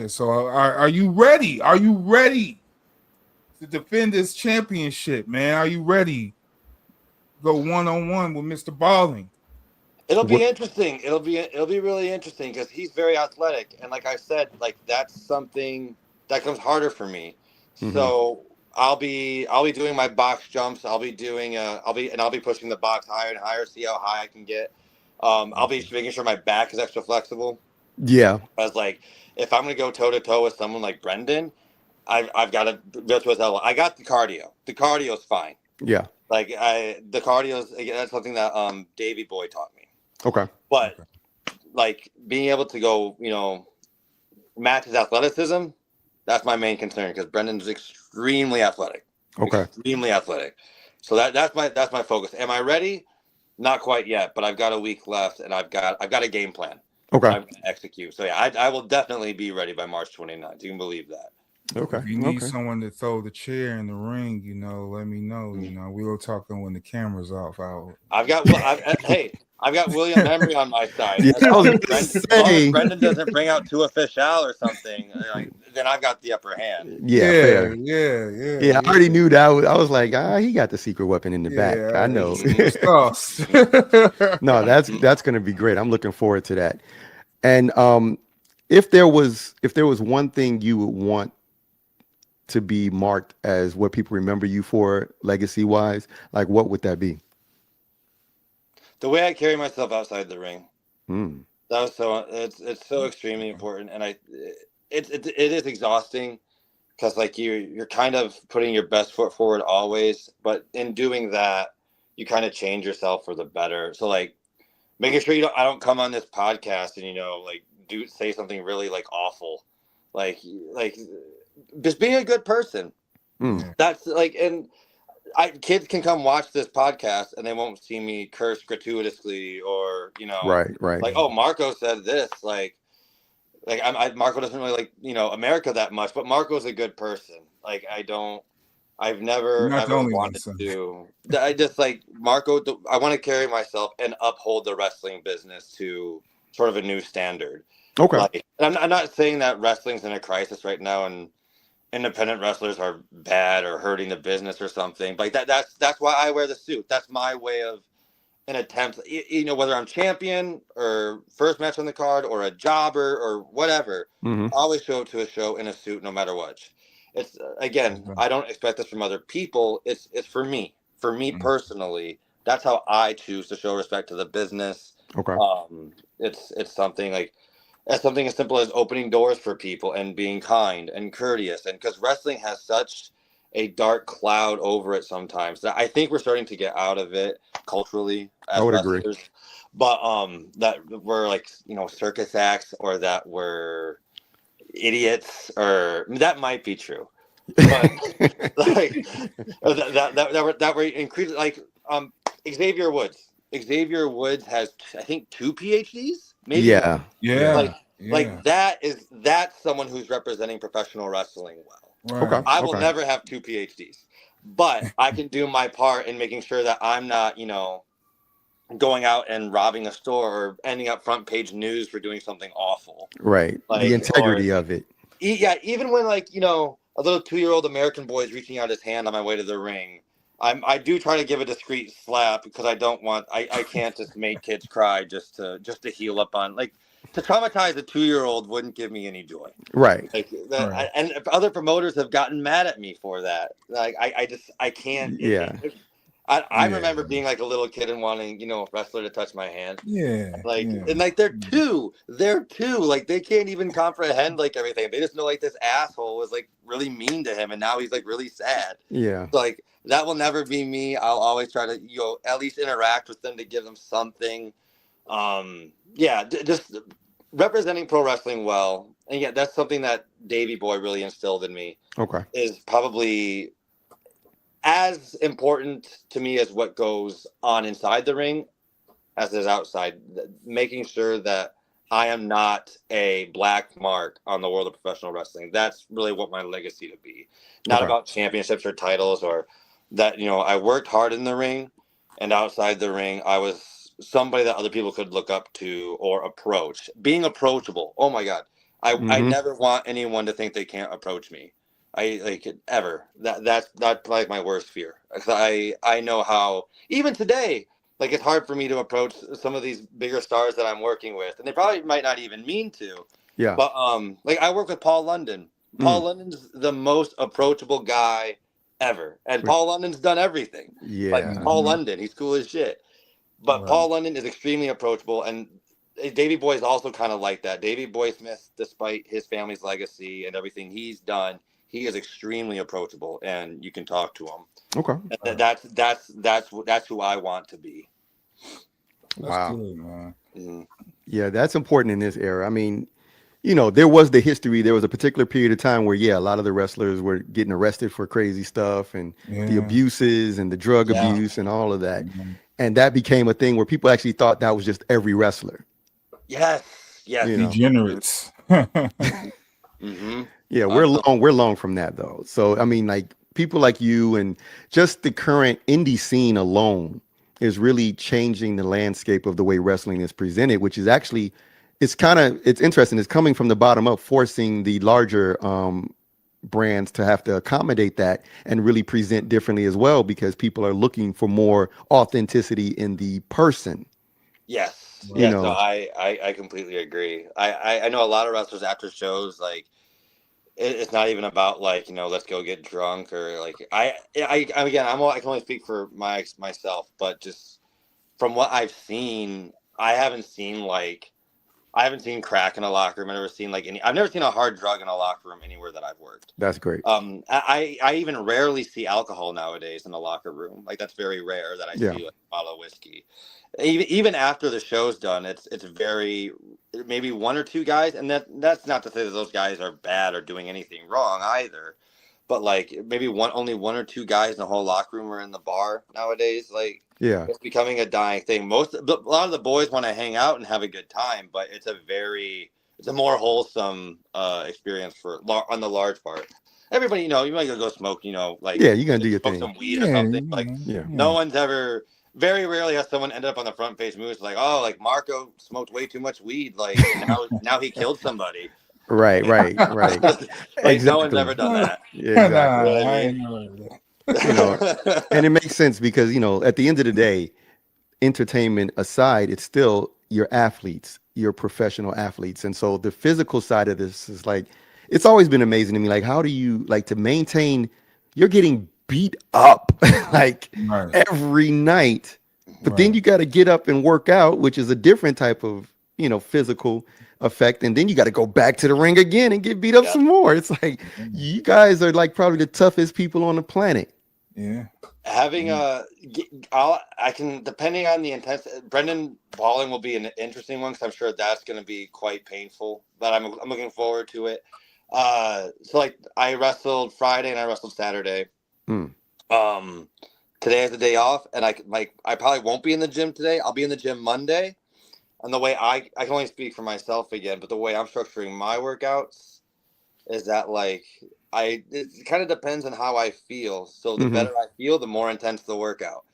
So are you ready? Are you ready to defend this championship, man? Are you ready? Go 1-on-1 with Mr. Balling. It'll be interesting. It'll be really interesting because he's very athletic, and like I said, like that's something that comes harder for me. So I'll be doing my box jumps. I'll be pushing the box higher and higher, see how high I can get. I'll be making sure my back is extra flexible. Yeah. Because like if I'm gonna go toe to toe with someone like Brendan, I've got to go to his elbow. I got the cardio. The cardio's fine. Yeah. Like the cardio's, that's something that Davey Boy taught me. Okay. But like being able to go, you know, match his athleticism, that's my main concern because Brendan's extremely athletic. Okay. Extremely athletic. So that's my focus. Am I ready? Not quite yet, but I've got a week left and I've got a game plan. Okay. I'm gonna execute. So yeah, I will definitely be ready by March 29th. You can believe that. Okay. If you need someone to throw the chair in the ring, you know, let me know. You know, we were talking when the camera's off. I've got William Henry on my side. Brendan doesn't bring out two official or something, then I've got the upper hand. Yeah. I already knew that. I was like, he got the secret weapon in the back. I know. No, that's gonna be great. I'm looking forward to that. And if there was one thing you would want to be marked as what people remember you for legacy wise, like what would that be? The way I carry myself outside the ring. That was it's so extremely important, and it is exhausting because like you're kind of putting your best foot forward always, but in doing that you kind of change yourself for the better. So like making sure I don't come on this podcast and like say something really like awful, like just being a good person. That's like, and kids can come watch this podcast and they won't see me curse gratuitously or right like, oh, Marco said this, like Marco doesn't really like America that much, but Marco's a good person. Like I've never ever wanted to. I just like Marco. I want to carry myself and uphold the wrestling business to sort of a new standard. Okay. Like, I'm not saying that wrestling's in a crisis right now and independent wrestlers are bad or hurting the business or something. Like that's why I wear the suit. That's my way of an attempt. Whether I'm champion or first match on the card or a jobber or whatever, I always show up to a show in a suit no matter what. It's again, I don't expect this from other people. It's for me. For me personally, that's how I choose to show respect to the business. Okay. It's something like something as simple as opening doors for people and being kind and courteous, and because wrestling has such a dark cloud over it sometimes. That I think we're starting to get out of it culturally as I would wrestlers. agree. But that we're like, circus acts, or that we're idiots, or that might be true. But like that we're increasing, like Xavier Woods. Xavier Woods has, I think, 2 PhDs, maybe. Yeah. Like that's someone who's representing professional wrestling well. Right. Okay. I will never have 2 PhDs, but I can do my part in making sure that I'm not, going out and robbing a store or ending up front page news for doing something awful. Right. Like, the integrity of it. Yeah, even when, like, a little 2-year-old American boy is reaching out his hand on my way to the ring, I do try to give a discreet slap, because I can't just make kids cry just to heal up on, like, to traumatize a 2-year-old wouldn't give me any joy. Right. Like Right. and other promoters have gotten mad at me for that. Like I can't. I remember being like a little kid and wanting, a wrestler to touch my hand. Yeah. And like they're two. Like, they can't even comprehend like everything. They just know like this asshole was like really mean to him, and now he's like really sad. Yeah. So, like, that will never be me. I'll always try to at least interact with them to give them something. Just representing pro wrestling well, and that's something that Davey Boy really instilled in me. Okay. Is probably as important to me as what goes on inside the ring as is outside. Making sure that I am not a black mark on the world of professional wrestling. That's really what my legacy to be. Not about championships or titles, or that, I worked hard in the ring, and outside the ring, I was somebody that other people could look up to or approach. Being approachable. Oh my God. I never want anyone to think they can't approach me. Ever. That's like my worst fear. I know how, even today, like, it's hard for me to approach some of these bigger stars that I'm working with, and they probably might not even mean to. Yeah. But like, I work with Paul London. Paul London's the most approachable guy ever, and Paul London's done everything. Yeah. Like, Paul London, he's cool as shit. But Paul London is extremely approachable, and Davey Boy is also kind of like that. Davey Boy Smith, despite his family's legacy and everything he's done, he is extremely approachable, and you can talk to him. Okay. And that's who I want to be. Wow. Good, man. Mm-hmm. Yeah, that's important in this era. I mean, there was the history. There was a particular period of time where, a lot of the wrestlers were getting arrested for crazy stuff, and the abuses and the drug abuse and all of that. Mm-hmm. And that became a thing where people actually thought that was just every wrestler. Yes. Degenerates. Mm-hmm. Yeah, we're long from that though. So I mean, like, people like you and just the current indie scene alone is really changing the landscape of the way wrestling is presented, which is actually, it's interesting. It's coming from the bottom up, forcing the larger brands to have to accommodate that and really present differently as well, because people are looking for more authenticity in the person. Yes. No, I completely agree. I know a lot of wrestlers after shows, like, it's not even about, like, let's go get drunk, or like, I can only speak for myself, but just from what I've seen, I haven't seen crack in a locker room. I've never seen a hard drug in a locker room anywhere that I've worked. That's great. I even rarely see alcohol nowadays in the locker room. Like, that's very rare that I see, like, a bottle of whiskey. Even after the show's done, it's very, maybe 1 or 2 guys, and that's not to say that those guys are bad or doing anything wrong either. But, like, maybe only 1 or 2 guys in the whole locker room are in the bar nowadays. Like, it's becoming a dying thing. A lot of the boys want to hang out and have a good time, but it's a more wholesome experience on the large part. Everybody, you might go smoke, like, you're gonna do your smoke thing, some weed or something. Like, no one's ever. Very rarely has someone ended up on the front page moves like, oh, like, Marco smoked way too much weed, like, now he killed somebody. Right. Like, Exactly. No one's ever done that. Yeah, exactly. Nah, I ain't know that. And it makes sense because, at the end of the day, entertainment aside, it's still your athletes, your professional athletes. And so the physical side of this is like, it's always been amazing to me. Like, how do you like to maintain, you're getting beat up like every night, but then you got to get up and work out, which is a different type of, physical effect, and then you got to go back to the ring again and get beat up some more. It's like you guys are like probably the toughest people on the planet. Yeah. Having I can, depending on the intensity, Brendan Balling will be an interesting one because I'm sure that's going to be quite painful, but I'm looking forward to it. So like I wrestled Friday and I wrestled Saturday. Today is the day off, and I probably won't be in the gym today. I'll be in the gym Monday. And the way I can only speak for myself again, but the way I'm structuring my workouts is that like it kind of depends on how I feel. So the better I feel, the more intense the workout.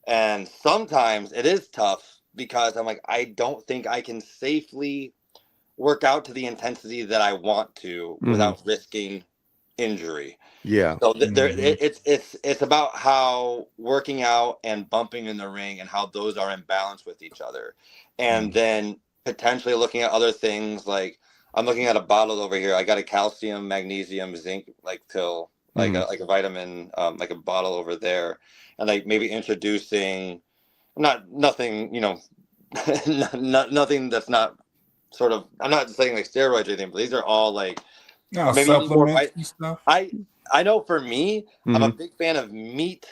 And sometimes it is tough because I'm like, I don't think I can safely work out to the intensity that I want to without risking injury. Yeah. So it's about how working out and bumping in the ring and how those are in balance with each other. And then potentially looking at other things, like I'm looking at a bottle over here. I got a calcium, magnesium, zinc, like pill, like a vitamin, like a bottle over there. And like maybe introducing nothing, you know, nothing that's not sort of, I'm not saying like steroids or anything, but these are all like maybe supplements and stuff. I know for me, I'm a big fan of meat,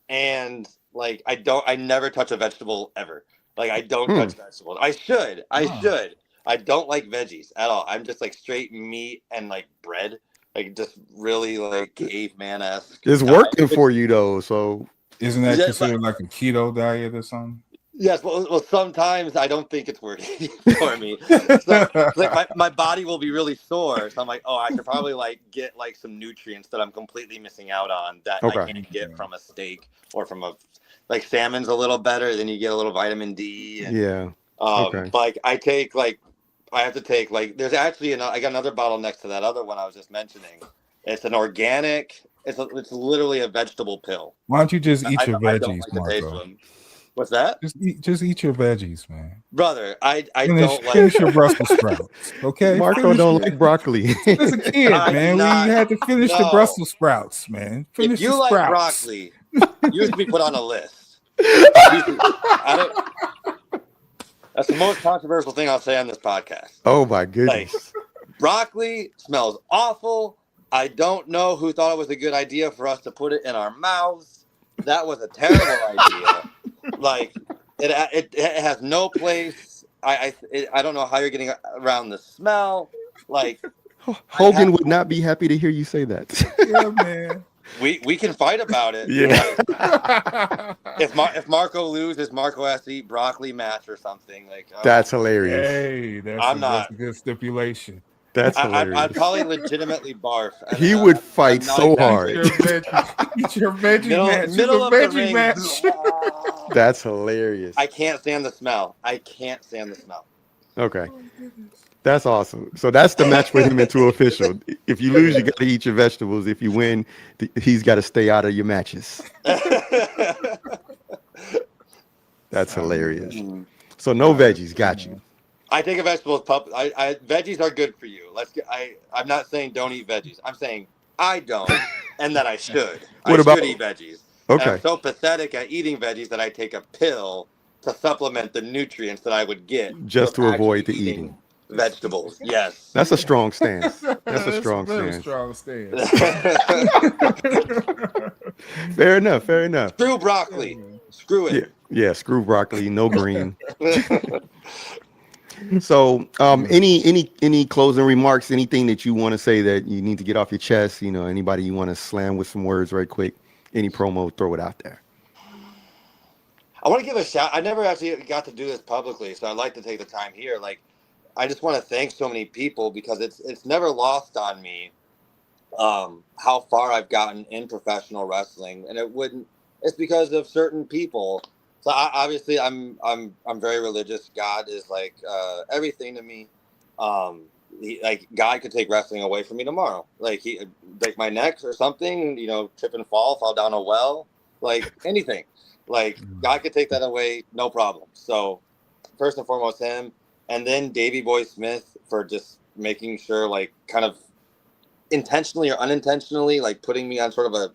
and like I never touch a vegetable ever. Like I don't touch vegetables. I should. I don't like veggies at all. I'm just like straight meat and like bread. Like just really like caveman-esque. It's working for you though, so isn't that considered like a keto diet or something? Yes, well, sometimes I don't think it's working for me. So like my body will be really sore. So I'm like, oh, I could probably like get like some nutrients that I'm completely missing out on that I can't get from a steak or from like salmon's a little better. Then you get a little vitamin D. And, but like I have to take like there's actually I got another bottle next to that other one I was just mentioning. It's an organic. It's literally a vegetable pill. Why don't you just eat your veggies, don't like the taste Marco? of them. What's that? Just eat your veggies, man. Brother, I don't like finish your Brussels sprouts. Okay, Marco don't like broccoli. As a kid, man, we had to finish the Brussels sprouts, man. Finish if you the like sprouts. broccoli, you should be put on a list. That's the most controversial thing I'll say on this podcast. Oh my goodness! Like, broccoli smells awful. I don't know who thought it was a good idea for us to put it in our mouths. That was a terrible idea. Like it has no place. I don't know how you're getting around the smell. Like Hogan would not be happy to hear you say that. Yeah, man. We can fight about it. Yeah. Like, if Marco loses, Marco has to eat broccoli match or something. Like that's hilarious. Hey, that's a good stipulation. That's hilarious. I'd probably legitimately barf. He would fight so hard. Eat your veggie match. Middle of the ring. Match. That's hilarious. I can't stand the smell. Okay. That's awesome. So that's the match for him into official. If you lose, you got to eat your vegetables. If you win, he's got to stay out of your matches. That's hilarious. So no veggies. Got you. I take a vegetable veggies are good for you. I'm not saying don't eat veggies. I'm saying I don't, and that I should. I should eat veggies. Okay. And I'm so pathetic at eating veggies that I take a pill to supplement the nutrients that I would get just to avoid the eating vegetables. Yes. That's a strong stance. That's a strong stance. Fair enough. Screw broccoli. Screw it. Yeah, screw broccoli. No green. So, any closing remarks? Anything that you want to say that you need to get off your chest? You know, anybody you want to slam with some words right quick? Any promo? Throw it out there. I want to give a shout. I never actually got to do this publicly, so I'd like to take the time here. Like, I just want to thank so many people because it's never lost on me how far I've gotten in professional wrestling, and it's because of certain people. So obviously I'm very religious. God is like everything to me. God could take wrestling away from me tomorrow. Like he break my neck or something, trip and fall down a well, like anything. Like God could take that away, no problem. So first and foremost him, and then Davey Boy Smith for just making sure, like kind of intentionally or unintentionally, like putting me on sort of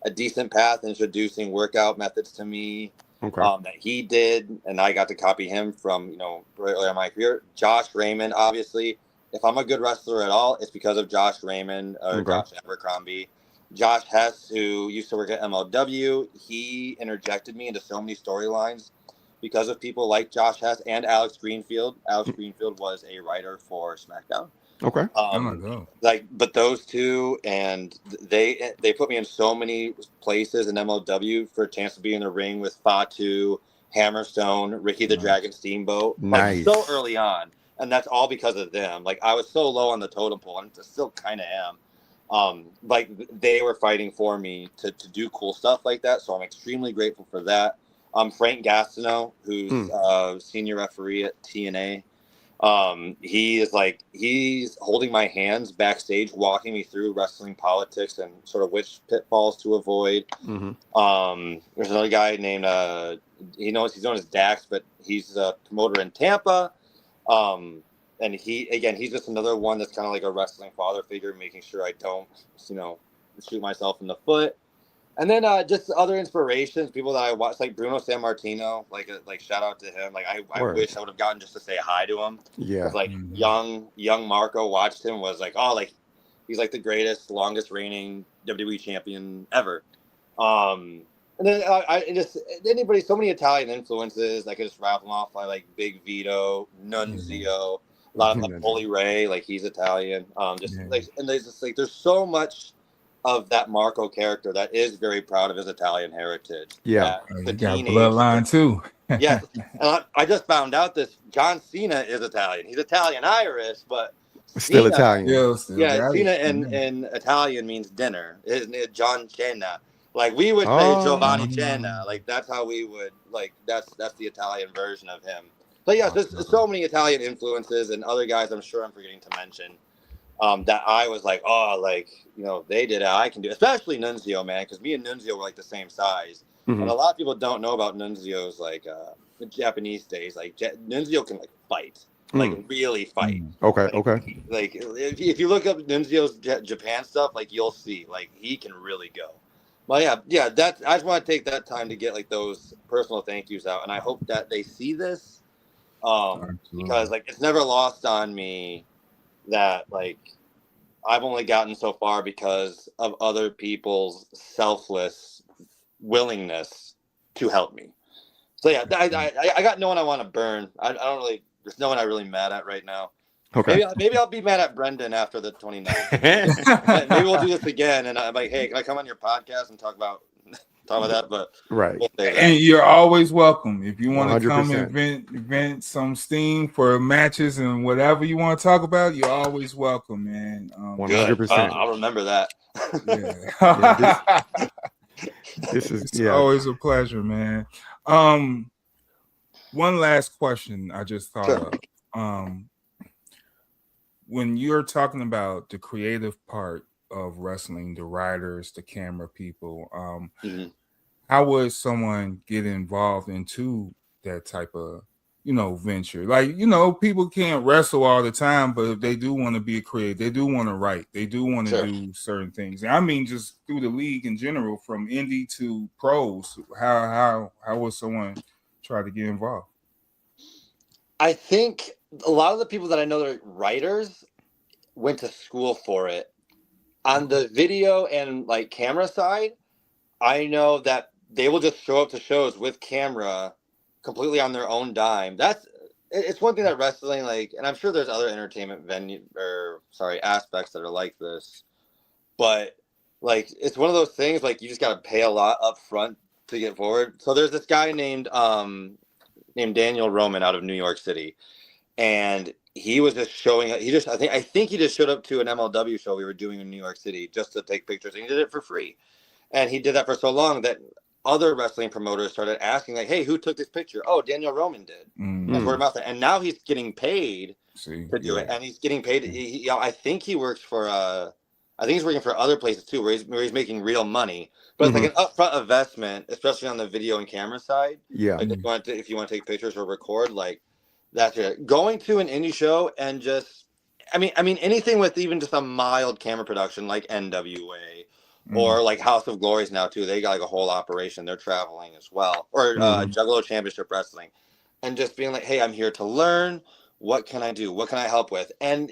a decent path, introducing workout methods to me. Okay. That he did, and I got to copy him from, early in my career. Josh Raymond, obviously. If I'm a good wrestler at all, it's because of Josh Raymond or Okay. Josh Abercrombie. Josh Hess, who used to work at MLW, he interjected me into so many storylines because of people like Josh Hess and Alex Greenfield. Alex Greenfield was a writer for SmackDown. Okay. But those two, and they put me in so many places in MLW for a chance to be in the ring with Fatu, Hammerstone, Ricky the Dragon Steamboat, like so early on, and that's all because of them. Like I was so low on the totem pole, and still kind of am. Like they were fighting for me to do cool stuff like that, so I'm extremely grateful for that. Frank Gastineau, who's senior referee at TNA. He's holding my hands backstage, walking me through wrestling politics and sort of which pitfalls to avoid. There's another guy named he's known as Dax, but he's a promoter in Tampa. And he's just another one that's kind of like a wrestling father figure, making sure I don't, shoot myself in the foot. And then just other inspirations, people that I watch, like Bruno Sammartino, like shout out to him. Like I wish I would have gotten just to say hi to him. Yeah. Like young Marco watched him, was like, oh, like he's like the greatest, longest reigning WWE champion ever. And then so many Italian influences. I could just rattle them off. Like Big Vito, Nunzio, a lot of Holy Ray, like he's Italian. There's so much of that Marco character that is very proud of his Italian heritage. Yeah, he got bloodline too. Yes, and I just found out this John Cena is Italian. He's Italian-Irish, but still Italian. Cena in Italian means dinner. Isn't it John Cena? Like we would say Giovanni Cena. Like that's how we would that's the Italian version of him. But yeah, there's so many Italian influences and other guys I'm sure I'm forgetting to mention. That I was like, they did it, I can do it. Especially Nunzio, man, because me and Nunzio were like the same size. And a lot of people don't know about Nunzio's the Japanese days. Like Nunzio can fight, really fight. Okay. Like if you look up Nunzio's Japan stuff, you'll see he can really go. But yeah, that's, I just want to take that time to get those personal thank yous out, and I hope that they see this, because it's never lost on me that I've only gotten so far because of other people's selfless willingness to help me. So yeah, I got no one I want to burn. I don't really. There's no one I'm really mad at right now. Okay. Maybe I'll be mad at Brendan after the 29th. Maybe we'll do this again, and I'm like, hey, can I come on your podcast and talk about that? But right. And you're always welcome if you want to 100%. come and vent some steam for matches and whatever you want to talk about. You're always welcome, man. 100%. I'll remember that. This is always a pleasure, man. One last question I just thought of. When you're talking about the creative part of wrestling, the writers, the camera people, how would someone get involved into that type of, venture? People can't wrestle all the time, but if they do want to be a creative, they do want to write, they do want to do certain things. I mean, just through the league in general, from indie to pros, how would someone try to get involved? I think a lot of the people that I know that are writers went to school for it. On the video and camera side, I know that they will just show up to shows with camera completely on their own dime. It's one thing that wrestling, and I'm sure there's other entertainment aspects that are like this, but it's one of those things you just got to pay a lot up front to get forward. So there's this guy named Daniel Roman out of New York City, and he was just showing. I think he just showed up to an MLW show we were doing in New York City just to take pictures, and he did it for free. And he did that for so long that other wrestling promoters started asking, hey, who took this picture? Oh, Daniel Roman did. That's word of mouth. And now he's getting paid to do it, and he's getting paid. I think he works for. I think he's working for other places too, where he's making real money. But it's an upfront investment, especially on the video and camera side. Yeah. If you want to take pictures or record, that's it. Going to an indie show and just, I mean anything with even just a mild camera production like NWA Or like House of Glories now too. They got like a whole operation. They're traveling as well. Or Juggalo Championship Wrestling. And just being like, hey, I'm here to learn. What can I do? What can I help with? And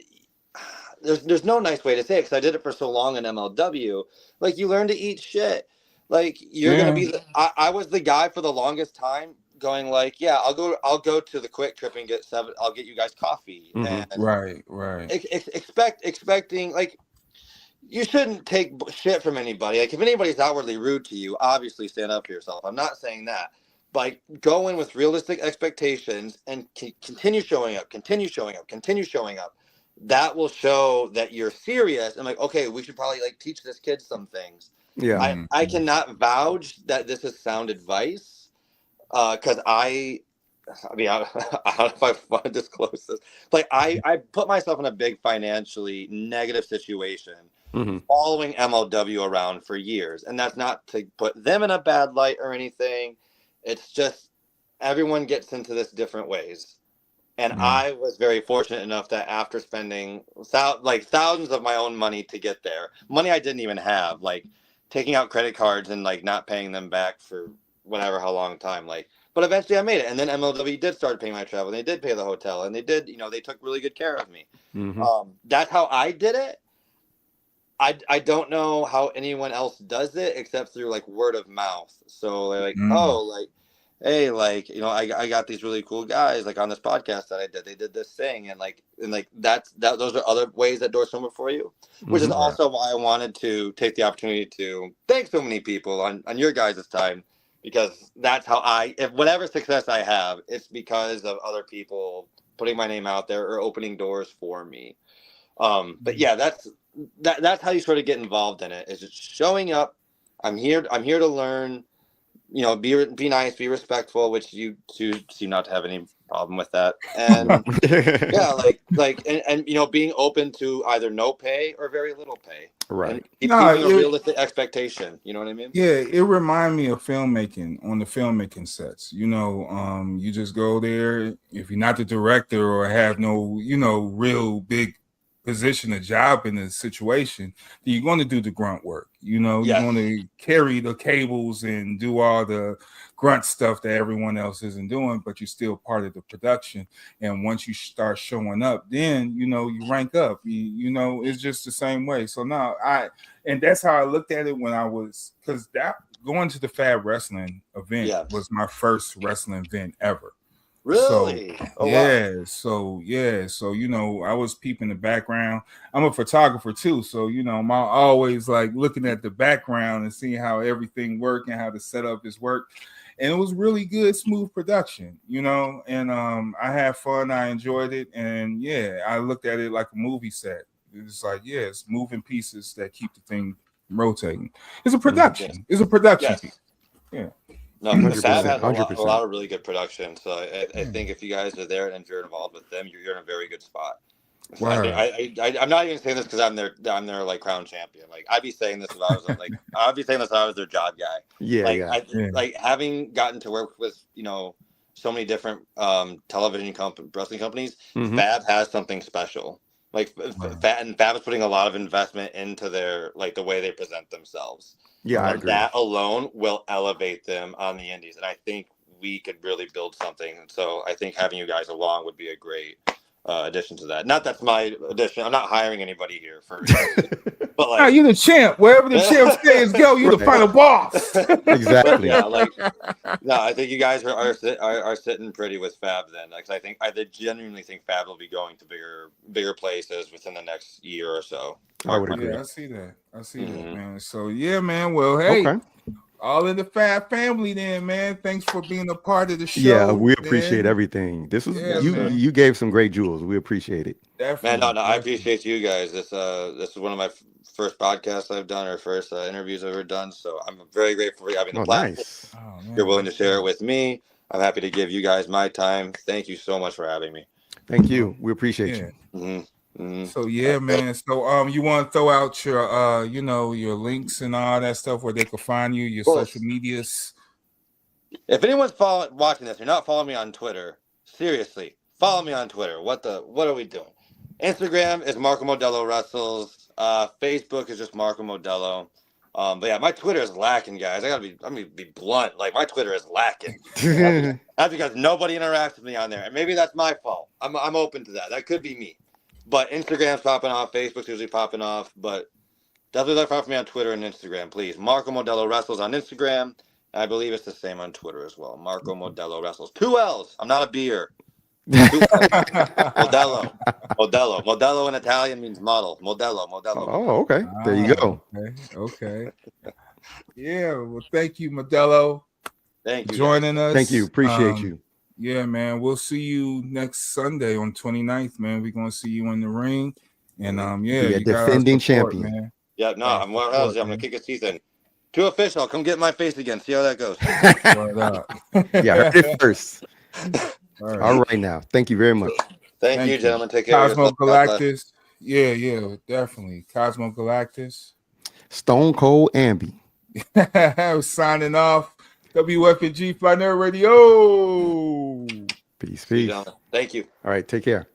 there's no nice way to say it, because I did it for so long in MLW. Like, you learn to eat shit. Like, you're gonna be. I was the guy for the longest time going like, yeah, I'll go to the Quick Trip and get I'll get you guys coffee. And right. Expecting, like, you shouldn't take shit from anybody. Like, if anybody's outwardly rude to you, obviously stand up for yourself. I'm not saying that. But go in with realistic expectations and continue showing up. That will show that you're serious. And like, okay, we should probably like teach this kid some things. Yeah. I cannot vouch that this is sound advice, because I mean, I don't know if I want to disclose this. Like, I put myself in a big financially negative situation following MLW around for years. And that's not to put them in a bad light or anything. It's just everyone gets into this different ways. And I was very fortunate enough that after spending thousands of my own money to get there, money I didn't even have, like taking out credit cards and like not paying them back for whatever, how long time, like, but eventually I made it. And then MLW did start paying my travel. And they did pay the hotel, and they did, they took really good care of me. That's how I did it. I don't know how anyone else does it except through like word of mouth. So they're like, oh, like, hey, like, I got these really cool guys like on this podcast that I did. They did this thing, and those are other ways that doors open for you, which is also why I wanted to take the opportunity to thank so many people on your guys' time, because that's how if whatever success I have, it's because of other people putting my name out there or opening doors for me. But yeah, that's how you sort of get involved in it, is just showing up. I'm here to learn. Be nice, be respectful, which you two seem not to have any problem with that. And and being open to either no pay or very little pay. Right. And keeping a realistic expectation. You know what I mean? Yeah, it reminds me of filmmaking, on the filmmaking sets. You just go there. If you're not the director or have no, real big position, a job in the situation, then you're going to do the grunt work. You're going to carry the cables and do all the grunt stuff that everyone else isn't doing, but you're still part of the production. And once you start showing up, then you rank up. It's just the same way. So now and that's how I looked at it when I was, because that going to the FAB Wrestling event was my first wrestling event ever. Really? So, So I was peeping the background. I'm a photographer too, so I'm always like looking at the background and seeing how everything worked and how the setup is worked. And it was really good, smooth production, and I had fun. I enjoyed it, and I looked at it like a movie set. It's like, it's moving pieces that keep the thing rotating. It's a production. It's a production piece. Yeah. No, FAB has a lot of really good production. So I think if you guys are there and if you're involved with them, you're in a very good spot. So I'm not even saying this because I'm their like crown champion. Like, I'd be saying this if I was if I was their job guy. Like having gotten to work with so many different television wrestling companies, FAB has something special. Like, FAB is putting a lot of investment into their the way they present themselves. Yeah, I agree. That alone will elevate them on the indies, and I think we could really build something. So I think having you guys along would be a great addition to that. Not that's my addition. I'm not hiring anybody here for. But like, you're the champ. Wherever the champ stays, go. You're the final boss. Exactly. I think you guys are sitting pretty with FAB then. Like, I genuinely think FAB will be going to bigger places within the next year or so. I would agree. Yeah, I see that, man. So man. Well, hey. All in the FAB family then, man. Thanks for being a part of the show. Yeah, we appreciate everything. This was you gave some great jewels. We appreciate it. Definitely. Man, I appreciate you guys. This is one of my first podcasts I've done, or first interviews I've ever done. So I'm very grateful for having the platform. Nice. You're willing to share it with me. I'm happy to give you guys my time. Thank you so much for having me. Thank you. We appreciate you. So man. So you want to throw out your your links and all that stuff where they can find you, your social medias. If anyone's watching this, you're not following me on Twitter. Seriously, follow me on Twitter. What are we doing? Instagram is Marco Modello Wrestles. Facebook is just Marco Modello. But yeah, my Twitter is lacking, guys. I'm gonna be blunt. Like my Twitter is lacking. That's because nobody interacts with me on there, and maybe that's my fault. I'm open to that. That could be me. But Instagram's popping off, Facebook's usually popping off, but definitely look for me on Twitter and Instagram, please. Marco Modello Wrestles on Instagram. I believe it's the same on Twitter as well. Marco Modello Wrestles. 2 L's. I'm not a beer. 2 L's. Modello. Modello in Italian means model. Modello. Oh, okay. There you go. Okay. Yeah. Well, thank you, Modello. Thank you. Joining us. Thank you. Appreciate you. Yeah, man. We'll see you next Sunday on 29th, man. We're gonna see you in the ring. And Be a defending champion. Man. Yeah, no, I'm gonna kick his teeth in. Too official. Come get in my face again. See how that goes. Yeah, heard it first. All right now. Thank you very much. Thank you, gentlemen. Take care. Cosmo Galactus. Yeah, definitely. Cosmo Galactus. Stone Cold Ambi. Signing off. WFNG Fly Nerd Radio. Peace. Thank you. All right, take care.